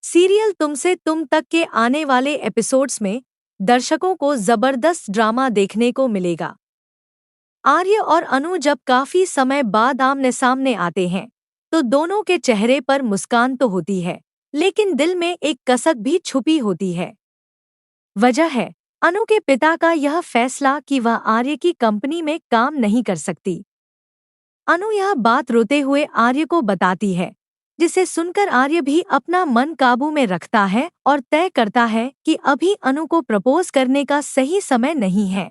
Serial तुमसे तुम तक के आने वाले एपिसोड्स में दर्शकों को जबरदस्त ड्रामा देखने को मिलेगा। आर्य और अनु जब काफी समय बाद आमने सामने आते हैं तो दोनों के चेहरे पर मुस्कान तो होती है, लेकिन दिल में एक कसक भी छुपी होती है। वजह है अनु के पिता का यह फैसला कि वह आर्य की कंपनी में काम नहीं कर सकती। अनु यह बात रोते हुए आर्य को बताती है, जिसे सुनकर आर्य भी अपना मन काबू में रखता है और तय करता है कि अभी अनु को प्रपोज करने का सही समय नहीं है।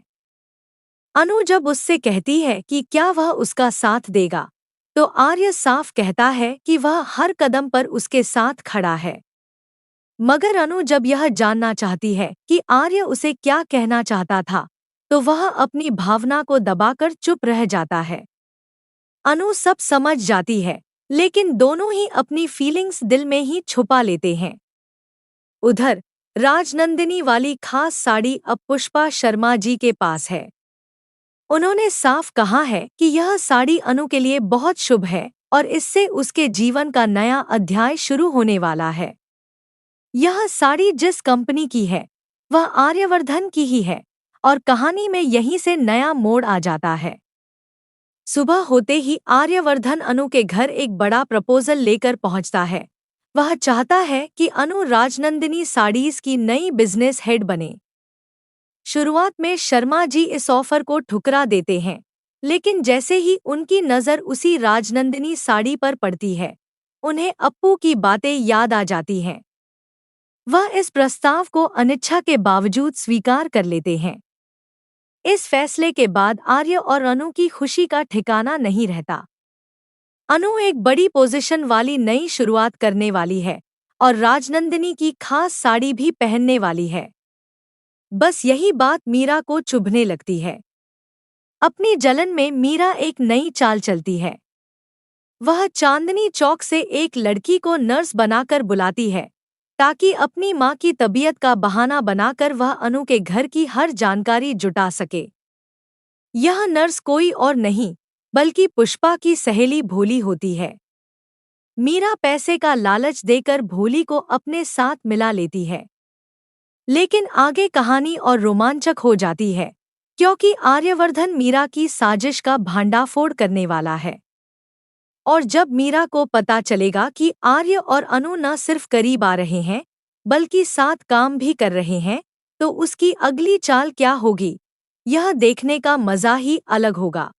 अनु जब उससे कहती है कि क्या वह उसका साथ देगा, तो आर्य साफ कहता है कि वह हर कदम पर उसके साथ खड़ा है। मगर अनु जब यह जानना चाहती है कि आर्य उसे क्या कहना चाहता था, तो वह अपनी भावना को दबाकर चुप रह जाता है। अनु सब समझ जाती है, लेकिन दोनों ही अपनी फीलिंग्स दिल में ही छुपा लेते हैं। उधर राजनंदिनी वाली खास साड़ी अब पुष्पा शर्मा जी के पास है। उन्होंने साफ कहा है कि यह साड़ी अनु के लिए बहुत शुभ है और इससे उसके जीवन का नया अध्याय शुरू होने वाला है। यह साड़ी जिस कंपनी की है वह आर्यवर्धन की ही है और कहानी में यहीं से नया मोड़ आ जाता है। सुबह होते ही आर्यवर्धन अनु के घर एक बड़ा प्रपोजल लेकर पहुंचता है। वह चाहता है कि अनु राजनंदिनी साड़ीज की नई बिजनेस हेड बने। शुरुआत में शर्मा जी इस ऑफर को ठुकरा देते हैं, लेकिन जैसे ही उनकी नज़र उसी राजनंदिनी साड़ी पर पड़ती है, उन्हें अप्पू की बातें याद आ जाती हैं। वह इस प्रस्ताव को अनिच्छा के बावजूद स्वीकार कर लेते हैं। इस फैसले के बाद आर्य और अनु की खुशी का ठिकाना नहीं रहता। अनु एक बड़ी पोजीशन वाली नई शुरुआत करने वाली है और राजनंदिनी की खास साड़ी भी पहनने वाली है। बस यही बात मीरा को चुभने लगती है। अपनी जलन में मीरा एक नई चाल चलती है। वह चांदनी चौक से एक लड़की को नर्स बनाकर बुलाती है, ताकि अपनी मां की तबीयत का बहाना बनाकर वह अनु के घर की हर जानकारी जुटा सके। यह नर्स कोई और नहीं बल्कि पुष्पा की सहेली भोली होती है। मीरा पैसे का लालच देकर भोली को अपने साथ मिला लेती है, लेकिन आगे कहानी और रोमांचक हो जाती है, क्योंकि आर्यवर्धन मीरा की साजिश का भांडाफोड़ करने वाला है। और जब मीरा को पता चलेगा कि आर्य और अनु न सिर्फ करीब आ रहे हैं बल्कि साथ काम भी कर रहे हैं, तो उसकी अगली चाल क्या होगी, यह देखने का मजा ही अलग होगा।